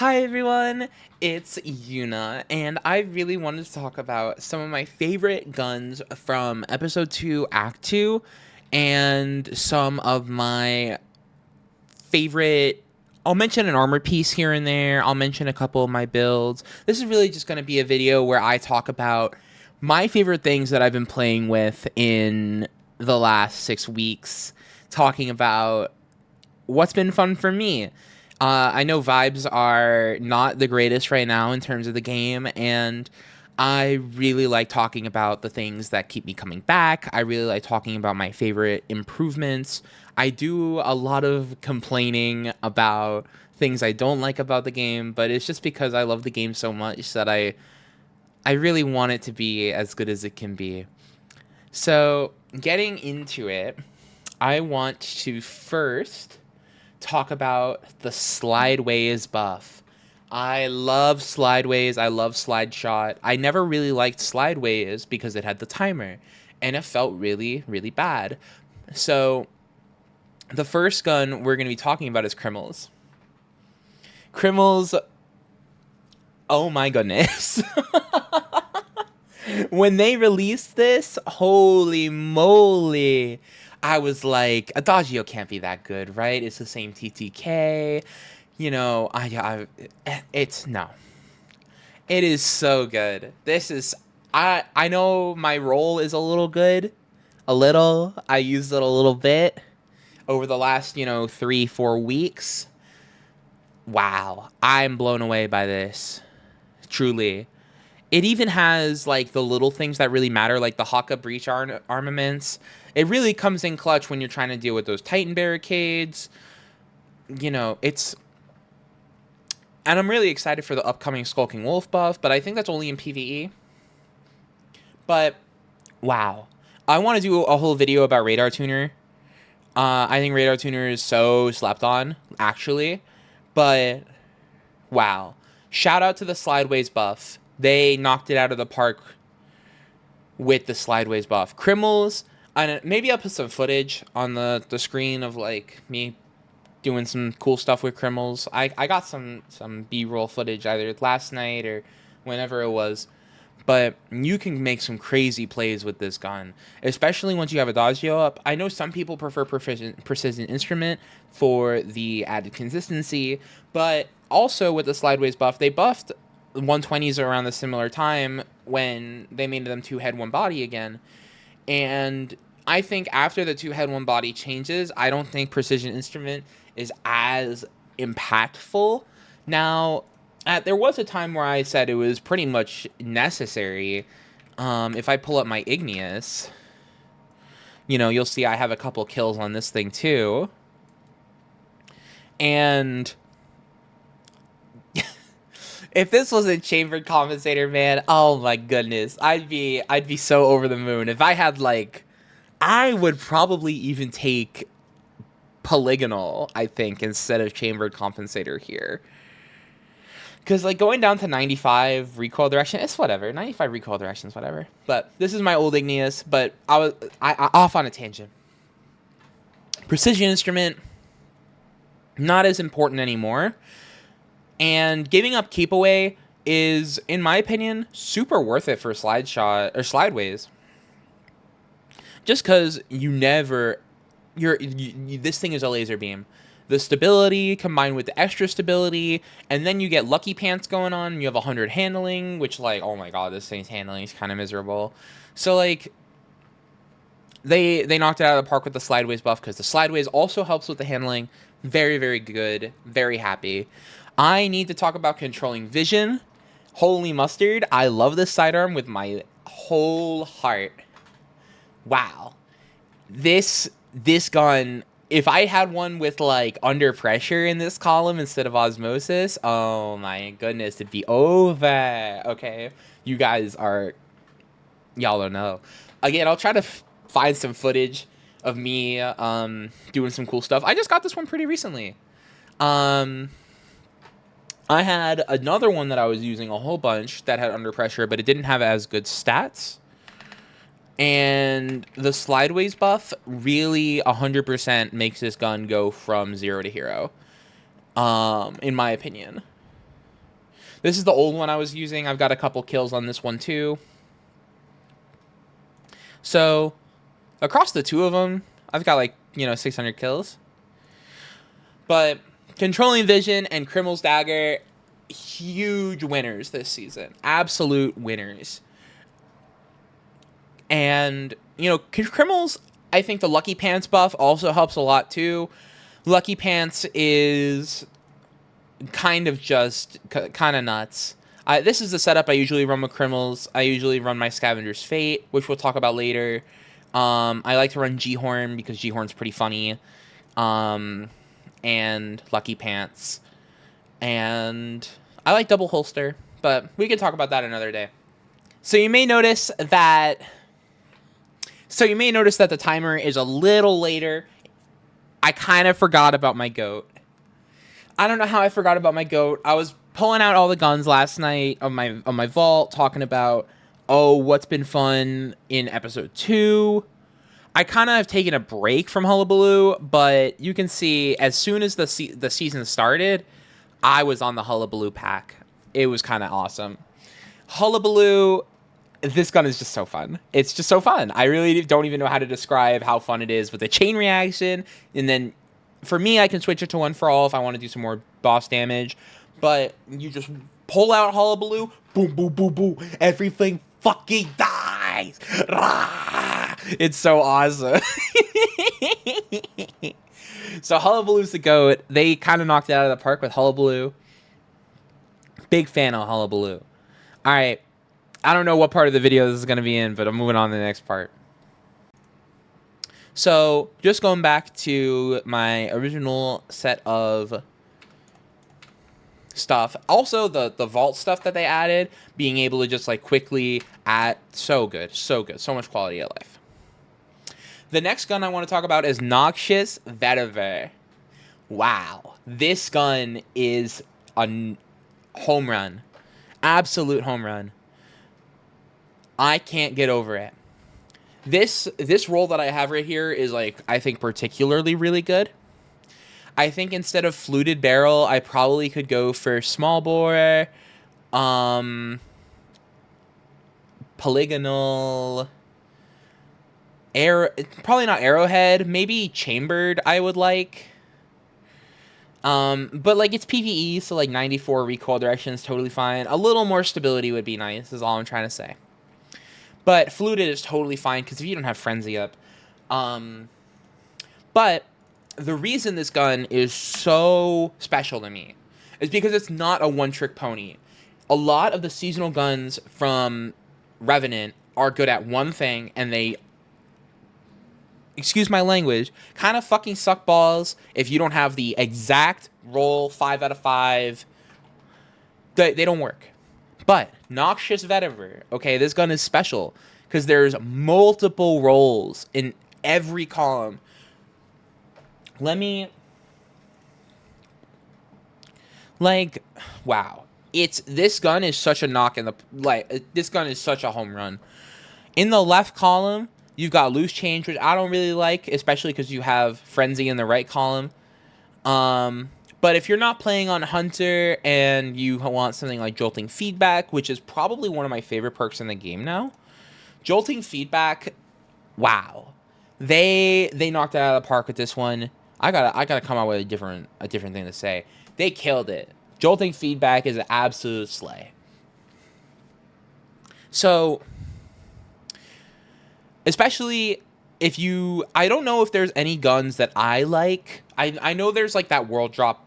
Hi everyone, it's Yuna, and I really wanted to talk about some of my favorite guns from Episode 2, Act 2, and some of my favorite. I'll mention an armor piece here and there, I'll mention a couple of my builds. This is really just going to be a video where I talk about my favorite things that I've been playing with in the last 6 weeks, talking about what's been fun for me. I know vibes are not the greatest right now in terms of the game, and I really like talking about the things that keep me coming back. I really like talking about my favorite improvements. I do a lot of complaining about things I don't like about the game, but it's just because I love the game so much that I really want it to be as good as it can be. So, getting into it, I want to first talk about the Slideways buff. I love Slideways. I love Slide Shot. I never really liked Slideways because it had the timer, and it felt really, really bad. So, the first gun we're going to be talking about is Krimmels. Krimmels, oh my goodness. When they released this, holy moly. I was like, Adagio can't be that good, right? It's the same TTK. You know, it's no. It is so good. This is I know my roll is a little good. A little. I used it a little bit over the last, 3-4 weeks. Wow. I'm blown away by this. Truly. It even has like the little things that really matter, like the Haka breach armaments. It really comes in clutch when you're trying to deal with those Titan barricades. It's, and I'm really excited for the upcoming Skulking Wolf buff, but I think that's only in PvE. But wow, I want to do a whole video about Radar Tuner. I think Radar Tuner is so slept on, actually. But wow, shout out to the Slideways buff. They knocked it out of the park with the Slideways buff. Krimmels, and maybe I'll put some footage on the screen of like me doing some cool stuff with Krimmels. I got some B-roll footage either last night or whenever it was. But you can make some crazy plays with this gun, especially once you have Adagio up. I know some people prefer Precision Instrument for the added consistency, but also with the Slideways buff, they buffed 120s around the similar time when they made them 2 head 1 body again. And I think after the 2 head 1 body changes, I don't think Precision Instrument is as impactful. Now, there was a time where I said it was pretty much necessary. If I pull up my Igneous, you'll see I have a couple kills on this thing too. And if this was a chambered compensator, man, oh my goodness, I'd be so over the moon. If I had I would probably even take polygonal, I think, instead of chambered compensator here. Because going down to 95 recoil direction, it's whatever. 95 recoil direction is whatever. But this is my old Igneous, but I off on a tangent. Precision Instrument, not as important anymore. And giving up Keep Away is, in my opinion, super worth it for Slide Shot or Slideways. Just because this thing is a laser beam. The stability combined with the extra stability, and then you get Lucky Pants going on. You have 100 handling, which oh my god, this thing's handling is kind of miserable. So they knocked it out of the park with the Slideways buff because the Slideways also helps with the handling. Very, very good. Very happy. I need to talk about controlling vision. Holy mustard. I love this sidearm with my whole heart. Wow. This gun, if I had one with under pressure in this column instead of osmosis, oh my goodness, it'd be over. Okay. You guys y'all don't know. Again, I'll try to find some footage of me doing some cool stuff. I just got this one pretty recently. I had another one that I was using a whole bunch that had under pressure, but it didn't have as good stats. And the Slideways buff really 100% makes this gun go from 0 to hero, in my opinion. This is the old one I was using. I've got a couple kills on this one too. So, across the two of them, I've got like, 600 kills. But Controlling Vision and Criminal's Dagger, huge winners this season. Absolute winners. And, Criminals, I think the Lucky Pants buff also helps a lot too. Lucky Pants is kind of nuts. This is the setup I usually run with Criminals. I usually run my Scavenger's Fate, which we'll talk about later. I like to run G-Horn because G-Horn's pretty funny. And Lucky Pants. And I like Double Holster, but we can talk about that another day. So you may notice that the timer is a little later. I kind of forgot about my goat. I don't know how I forgot about my goat. I was pulling out all the guns last night on my vault, talking about, what's been fun in episode 2. I kind of have taken a break from Hullabaloo, but you can see as soon as the season started, I was on the Hullabaloo pack. It was kind of awesome. Hullabaloo, this gun is just so fun. It's just so fun. I really don't even know how to describe how fun it is with the chain reaction. And then for me, I can switch it to One for All if I want to do some more boss damage. But you just pull out Hullabaloo, boom, boom, boom, boom. Everything fucking dies. Rah! It's so awesome. So Hullabaloo's the GOAT. They kind of knocked it out of the park with Hullabaloo. Big fan of Hullabaloo. All right. I don't know what part of the video this is going to be in, but I'm moving on to the next part. So just going back to my original set of stuff. Also, the vault stuff that they added, being able to just like quickly add, so good, so much quality of life. The next gun I want to talk about is Noxious Vetiver. Wow, this gun is a home run, absolute home run. I can't get over it. This roll that I have right here is like, I think particularly really good. I think instead of fluted barrel, I probably could go for small bore, polygonal, probably not arrowhead, maybe chambered I would like. But like it's PvE, so like 94 recoil direction is totally fine. A little more stability would be nice, is all I'm trying to say. But fluted is totally fine because if you don't have frenzy up. But the reason this gun is so special to me is because it's not a one-trick pony. A lot of the seasonal guns from Revenant are good at one thing, and they, excuse my language, kind of fucking suck balls if you don't have the exact roll 5 out of 5. They don't work. But Noxious Vetiver, okay, this gun is special because there's multiple rolls in every column. Wow. This gun is such a knock in the, this gun is such a home run. In the left column, you've got Loose Change, which I don't really like, especially because you have Frenzy in the right column. But if you're not playing on Hunter and you want something like Jolting Feedback, which is probably one of my favorite perks in the game now, Jolting Feedback, wow, they knocked it out of the park with this one. I gotta come out with a different thing to say. They killed it. Jolting Feedback is an absolute slay. So, especially if you, I don't know if there's any guns that I like. I know there's like that world drop.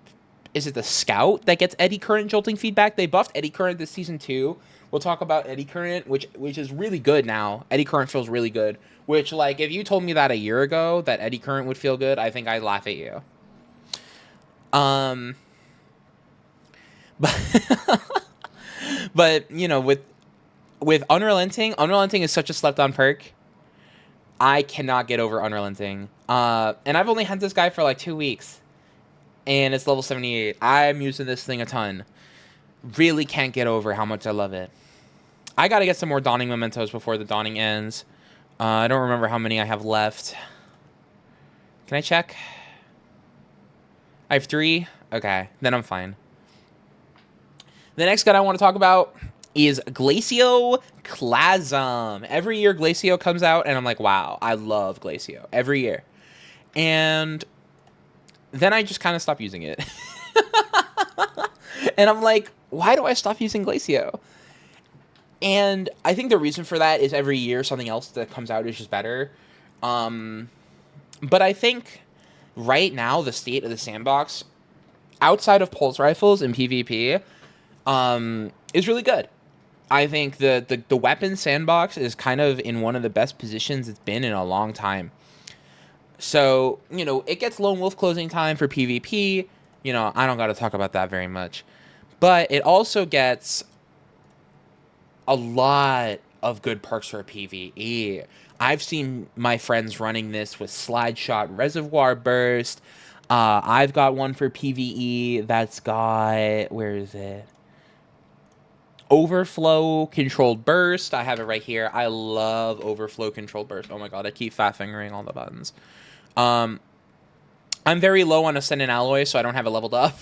Is it the Scout that gets Eddy Current Jolting Feedback? They buffed Eddy Current this season too. We'll talk about Eddy Current, which is really good now. Eddy Current feels really good. Which, like, if you told me that a year ago, that Eddy Current would feel good, I think I'd laugh at you. But you know, with Unrelenting is such a slept-on perk. I cannot get over Unrelenting. And I've only had this guy for like 2 weeks. And it's level 78. I'm using this thing a ton. Really can't get over how much I love it. I gotta get some more Dawning Mementos before the Dawning ends. I don't remember how many I have left. Can I check? I have 3? Okay, then I'm fine. The next gun I want to talk about is Glacioclasm. Every year Glacio comes out, and I'm like, wow, I love Glacio. Every year. And then I just kind of stop using it. And I'm like, why do I stop using Glacio? And I think the reason for that is every year something else that comes out is just better. But I think right now the state of the sandbox, outside of pulse rifles and PvP, is really good. I think the weapon sandbox is kind of in one of the best positions it's been in a long time. So, you know, it gets Lone Wolf closing time for PvP. You know, I don't got to talk about that very much. But it also gets a lot of good perks for PvE. I've seen my friends running this with Slide Shot Reservoir Burst. I've got one for PvE that's got, where is it? Overflow Controlled Burst. I have it right here. I love Overflow Controlled Burst. Oh my god, I keep fat fingering all the buttons. I'm very low on Ascendant Alloy, so I don't have it leveled up.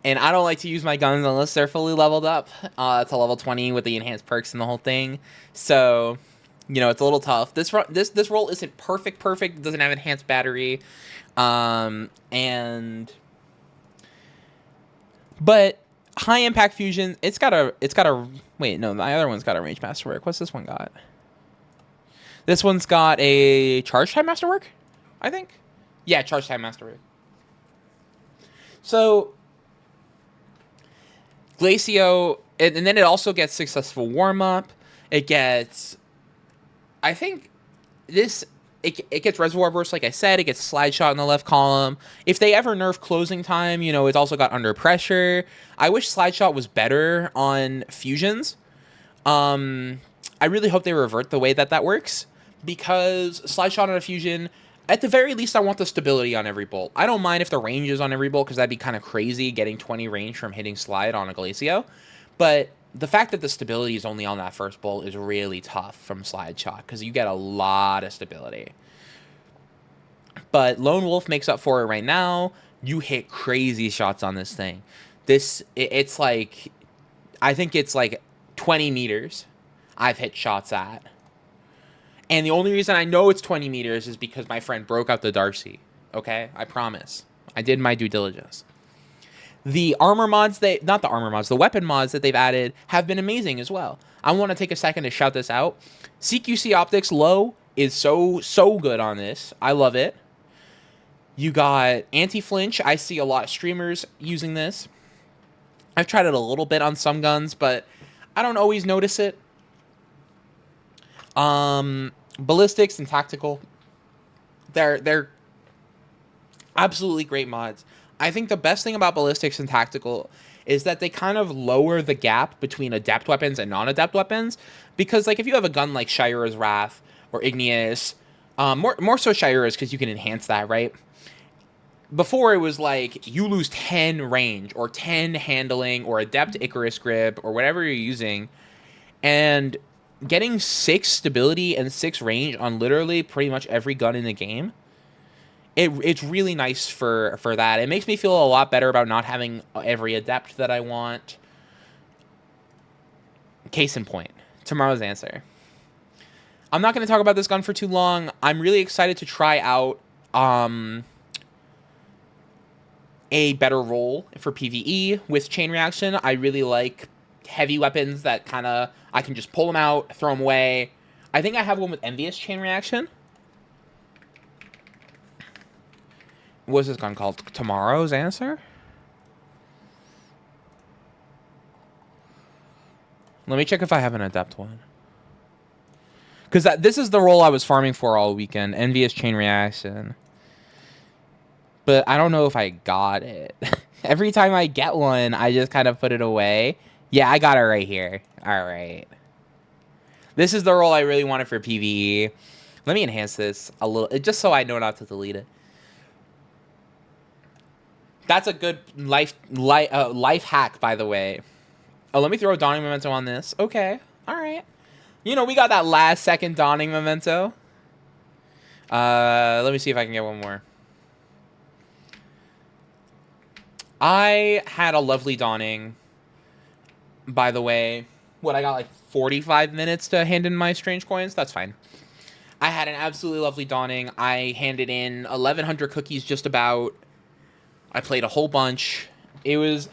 And I don't like to use my guns unless they're fully leveled up to level 20 with the enhanced perks and the whole thing. So, you know, it's a little tough. This roll isn't perfect. It doesn't have enhanced battery. But high impact fusion, it's got a wait, no, the other one's got a range masterwork. What's this one got? This one's got a charge time masterwork, I think. Yeah, charge time masterwork. So Glacio, and then it also gets successful warm up. It gets, I think it gets Reservoir Burst, like I said. It gets Slide Shot in the left column. If they ever nerf closing time, you know, it's also got Under Pressure. I wish Slide Shot was better on fusions. I really hope they revert the way that works, because Slide Shot on a fusion, at the very least, I want the stability on every bolt. I don't mind if the range is on every bolt, because that'd be kind of crazy getting 20 range from hitting Slide on a Glacio. But the fact that the stability is only on that first bolt is really tough from Slide Shot, because you get a lot of stability. But Lone Wolf makes up for it right now. You hit crazy shots on this thing. It's like, I think it's like 20 meters I've hit shots at. And the only reason I know it's 20 meters is because my friend broke out the Darcy. Okay? I promise. I did my due diligence. The armor mods, the weapon mods that they've added have been amazing as well. I want to take a second to shout this out. CQC Optics Low is so good on this. I love it. You got Anti-Flinch. I see a lot of streamers using this. I've tried it a little bit on some guns, but I don't always notice it. Ballistics and Tactical, they're absolutely great mods. I think the best thing about Ballistics and Tactical is that they kind of lower the gap between adept weapons and non-adept weapons, because like if you have a gun like Shira's Wrath or Igneous, more so Shira's, because you can enhance that, right? Before it was like you lose 10 range or 10 handling or adept Icarus grip or whatever you're using, and getting 6 stability and 6 range on literally pretty much every gun in the game, it's really nice for that. It makes me feel a lot better about not having every adept that I want. Case in point, tomorrow's answer. I'm not going to talk about this gun for too long. I'm really excited to try out a better role for PvE with Chain Reaction. I really like heavy weapons that kind of, I can just pull them out, throw them away. I think I have one with Envious Chain Reaction. What's this gun called? Tomorrow's Answer? Let me check if I have an adept one. Because this is the role I was farming for all weekend. Envious Chain Reaction. But I don't know if I got it. Every time I get one, I just kind of put it away. Yeah, I got it right here. All right. This is the role I really wanted for PvE. Let me enhance this a little, just so I know not to delete it. That's a good life hack, by the way. Oh, let me throw a Dawning Memento on this. Okay. All right. You know, we got that last second Dawning Memento. Let me see if I can get one more. I had a lovely Dawning by the way. What, I got like 45 minutes to hand in my strange coins? That's fine. I had an absolutely lovely dawning. I handed in 1,100 cookies just about. I played a whole bunch. It was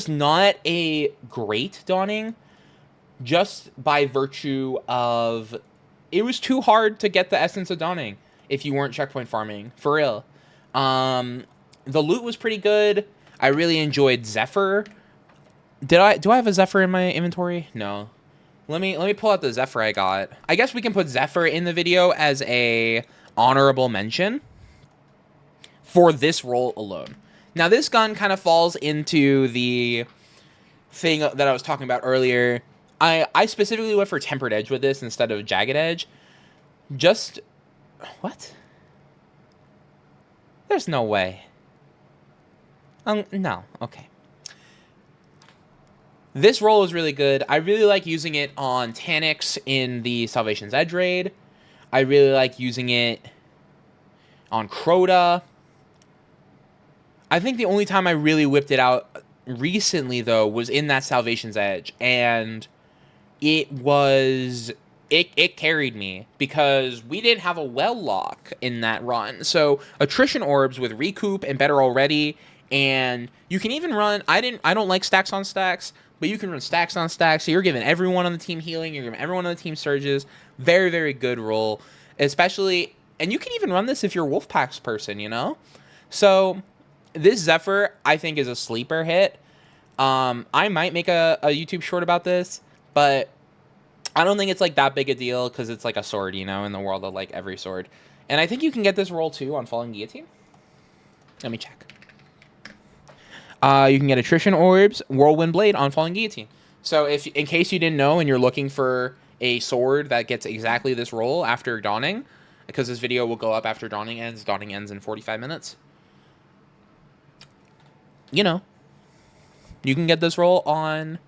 not a great dawning, just by virtue of it was too hard to get the essence of dawning if you weren't checkpoint farming, for real. The loot was pretty good. I really enjoyed Zephyr. Do I have a Zephyr in my inventory? No. Let me pull out the Zephyr I got. I guess we can put Zephyr in the video as a honorable mention for this role alone. Now, this gun kind of falls into the thing that I was talking about earlier. I specifically went for Tempered Edge with this instead of Jagged Edge. Just... What? There's no way. No. Okay. This roll is really good. I really like using it on Taniks in the Salvation's Edge raid. I really like using it on Crota. I think the only time I really whipped it out recently, though, was in that Salvation's Edge. And it carried me because we didn't have a well lock in that run. So attrition orbs with recoup and better already. And you can even run, I don't like stacks on stacks, but you can run stacks on stacks. So you're giving everyone on the team healing. You're giving everyone on the team surges. Very, very good roll. Especially, and you can even run this if you're Wolfpack's person, you know? So this Zephyr, I think, is a sleeper hit. I might make a YouTube short about this, but I don't think it's like that big a deal because it's like a sword, you know, in the world of like every sword. And I think you can get this roll too on Falling Guillotine. Let me check. You can get Attrition Orbs, Whirlwind Blade on Falling Guillotine. So if, in case you didn't know and you're looking for a sword that gets exactly this roll after Dawning, because this video will go up after Dawning ends in 45 minutes. You know, you can get this roll on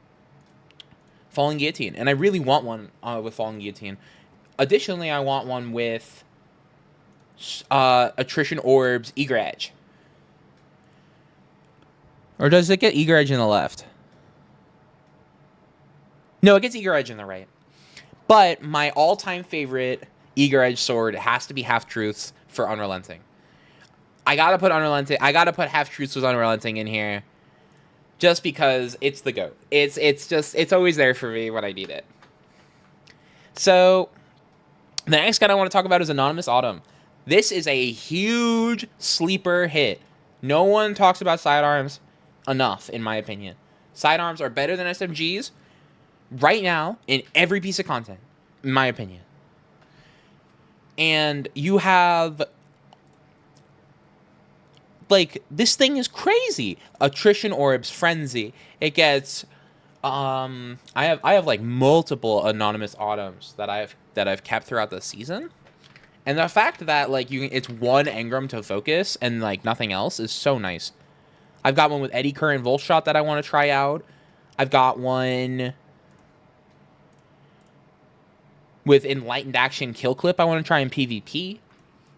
Falling Guillotine. And I really want one with Falling Guillotine. Additionally, I want one with Attrition Orbs, Eager Edge. Or does it get Eager Edge in the left? No, it gets Eager Edge in the right. But my all-time favorite Eager Edge sword has to be Half Truths for Unrelenting. I gotta put Half Truths with Unrelenting in here, just because it's the GOAT. It's always there for me when I need it. So the next gun I want to talk about is Anonymous Autumn. This is a huge sleeper hit. No one talks about sidearms enough, in my opinion. Sidearms are better than SMGs right now in every piece of content, in my opinion. And you have, like, this thing is crazy. Attrition Orbs, Frenzy. It gets, I have like multiple Anonymous Autumns that I've kept throughout the season. And the fact that like it's one engram to focus and like nothing else is so nice. I've got one with Eddy Current Volt Shot that I want to try out. I've got one with Enlightened Action Kill Clip I want to try in PvP.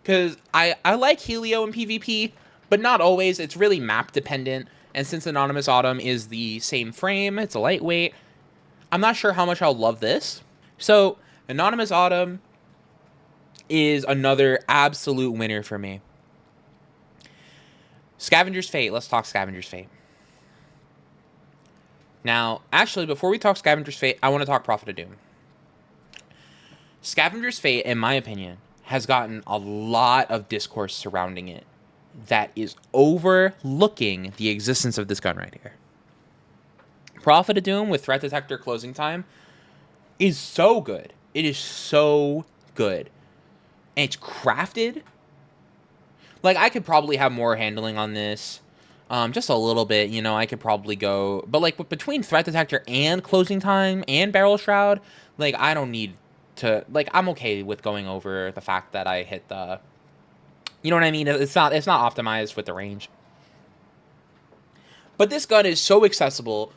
Because I like Helio in PvP, but not always. It's really map dependent. And since Anonymous Autumn is the same frame, it's a lightweight, I'm not sure how much I'll love this. So Anonymous Autumn is another absolute winner for me. Scavenger's Fate. Let's talk Scavenger's Fate. Now, actually, before we talk Scavenger's Fate, I want to talk Prophet of Doom. Scavenger's Fate, in my opinion, has gotten a lot of discourse surrounding it that is overlooking the existence of this gun right here. Prophet of Doom with Threat Detector Closing Time is so good. It is so good. And it's crafted. Like, I could probably have more handling on this. Just a little bit, you know, I could probably go. But, like, between Threat Detector and Closing Time and Barrel Shroud, like, I don't need to, like, I'm okay with going over the fact that I hit the, you know what I mean? It's not optimized with the range. But this gun is so accessible.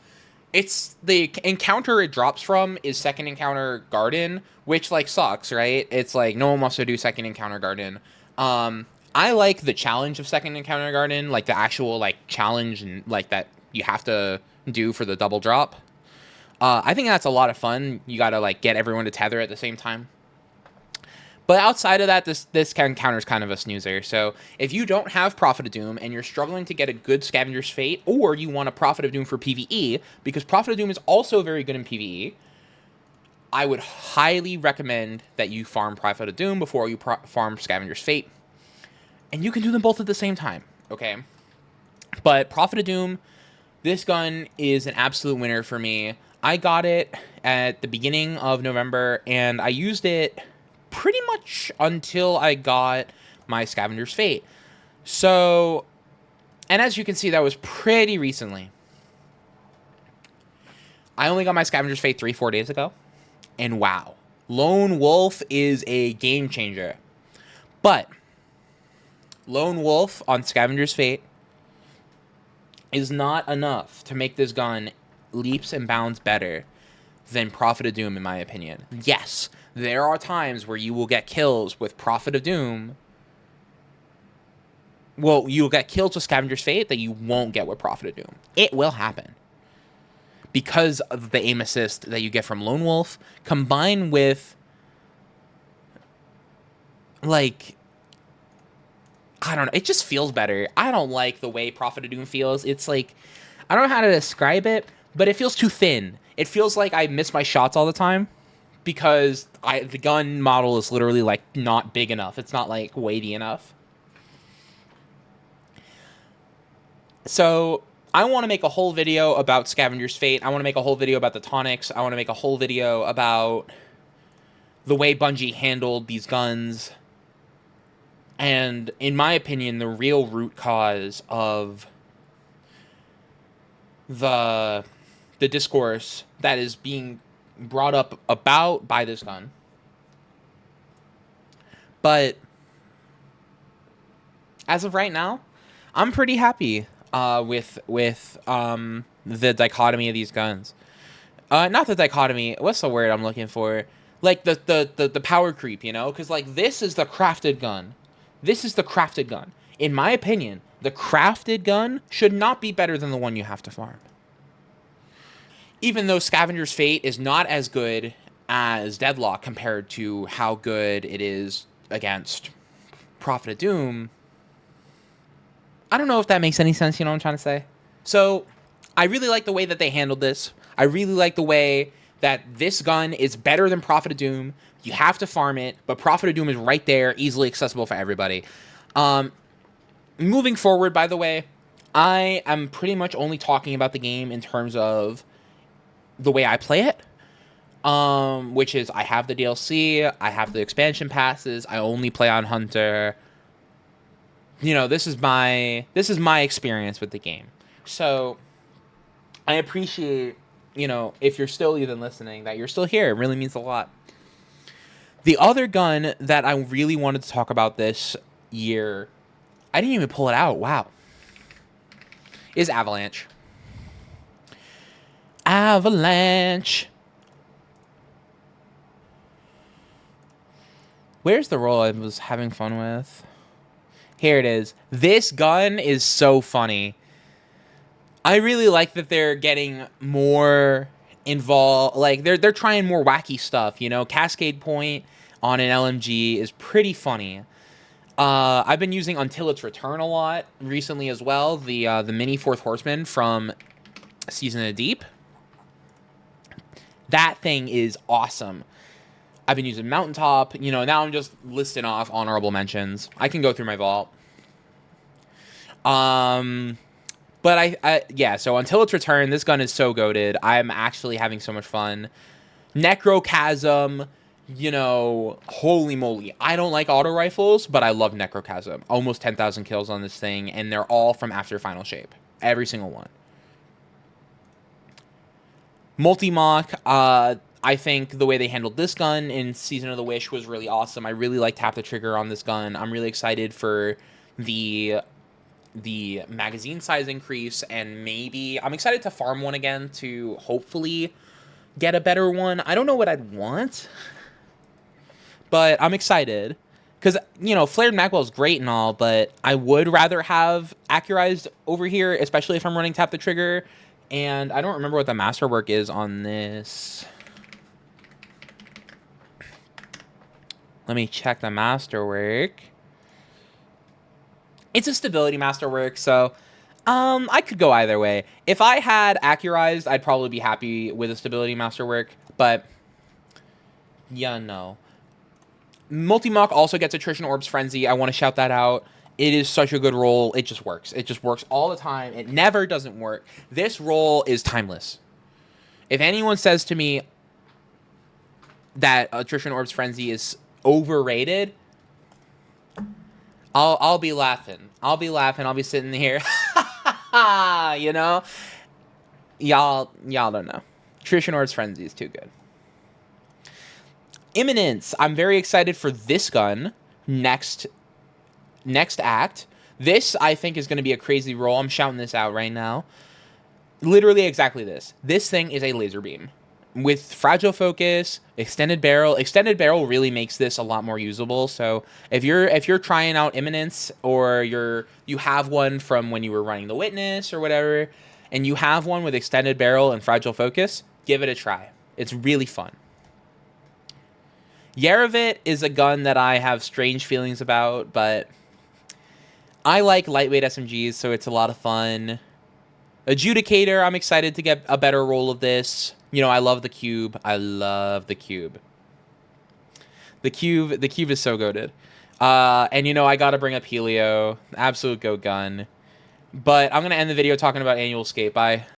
It's the encounter it drops from is Second Encounter Garden, which, like, sucks, right? It's like no one wants to do Second Encounter Garden. I like the challenge of Second Encounter Garden, like the actual like challenge and like that you have to do for the double drop. I think that's a lot of fun. You gotta like get everyone to tether at the same time. But outside of that, this encounter is kind of a snoozer. So if you don't have Prophet of Doom and you're struggling to get a good Scavenger's Fate, or you want a Prophet of Doom for PvE, because Prophet of Doom is also very good in PvE, I would highly recommend that you farm Prophet of Doom before you farm Scavenger's Fate. And you can do them both at the same time, okay? But Prophet of Doom, this gun is an absolute winner for me. I got it at the beginning of November, and I used it pretty much until I got my Scavenger's Fate. So, and as you can see, that was pretty recently. I only got my Scavenger's Fate 3-4 days ago, and wow, Lone Wolf is a game changer. But Lone Wolf on Scavenger's Fate is not enough to make this gun leaps and bounds better than Prophet of Doom, in my opinion. Yes, there are times where you will get kills with Prophet of Doom. Well, you'll get kills with Scavenger's Fate that you won't get with Prophet of Doom. It will happen. Because of the aim assist that you get from Lone Wolf, combined with, like, I don't know, it just feels better. I don't like the way Prophet of Doom feels. It's like, I don't know how to describe it, but it feels too thin. It feels like I miss my shots all the time because the gun model is literally like not big enough. It's not like weighty enough. So I want to make a whole video about Scavenger's Fate. I want to make a whole video about the tonics. I want to make a whole video about the way Bungie handled these guns. And in my opinion, the real root cause of the discourse that is being brought up about by this gun. But as of right now, I'm pretty happy with the dichotomy of these guns. Not the dichotomy. What's the word I'm looking for? Like the power creep, you know? Because like this is the crafted gun. This is the crafted gun. In my opinion, the crafted gun should not be better than the one you have to farm. Even though Scavenger's Fate is not as good as Deadlock compared to how good it is against Prophet of Doom, I don't know if that makes any sense, you know what I'm trying to say? So, I really like the way that they handled this. I really like the way that this gun is better than Prophet of Doom. You have to farm it, but Prophet of Doom is right there, easily accessible for everybody. Moving forward, by the way, I am pretty much only talking about the game in terms of the way I play it, which is I have the DLC, I have the expansion passes, I only play on Hunter. You know, this is my experience with the game. So I appreciate, you know, if you're still even listening, that you're still here. It really means a lot. The other gun that I really wanted to talk about this year, I didn't even pull it out. Wow. Is Avalanche. Avalanche. Where's the role I was having fun with? Here it is. This gun is so funny. I really like that they're getting more involved. Like, they're trying more wacky stuff, you know? Cascade Point on an LMG is pretty funny. I've been using Until Its Return a lot recently as well. The mini Fourth Horseman from Season of the Deep. That thing is awesome. I've been using Mountaintop. You know, now I'm just listing off honorable mentions. I can go through my vault. But yeah, so Until Its Return, this gun is so goated. I'm actually having so much fun. Necrochasm, you know, holy moly. I don't like auto rifles, but I love Necrochasm. Almost 10,000 kills on this thing, and they're all from after Final Shape. Every single one. Multi-Mach, I think the way they handled this gun in Season of the Wish was really awesome. I really like Tap the Trigger on this gun. I'm really excited for the magazine size increase, and maybe I'm excited to farm one again to hopefully get a better one. I don't know what I'd want, but I'm excited because, you know, Flared Magwell is great and all, but I would rather have Accurized over here, especially if I'm running Tap the Trigger, And I don't remember what the masterwork is on this. Let me check the masterwork. It's a stability masterwork, so I could go either way. If I had accurized, I'd probably be happy with a stability masterwork, but yeah, no. Multi-Mach also gets Attrition Orbs Frenzy. I want to shout that out. It is such a good roll. It just works. It just works all the time. It never doesn't work. This roll is timeless. If anyone says to me that Attrition Orbs Frenzy is overrated, I'll be laughing. I'll be laughing. I'll be sitting here. You know? Y'all don't know. Attrition Orbs Frenzy is too good. Imminence. I'm very excited for this gun. Next act. This, I think, is going to be a crazy roll. I'm shouting this out right now. Literally exactly this. This thing is a laser beam. With fragile focus, extended barrel really makes this a lot more usable. So if you're trying out Imminence, or you have one from when you were running the Witness or whatever, and you have one with extended barrel and fragile focus, give it a try. It's really fun. Yarovit is a gun that I have strange feelings about, but I like lightweight SMGs, so it's a lot of fun. Adjudicator, I'm excited to get a better roll of this. You know, I love the cube. I love the cube. The cube is so goated. And you know, I gotta bring up Helio. Absolute goat gun. But I'm gonna end the video talking about Annual Escape. Bye.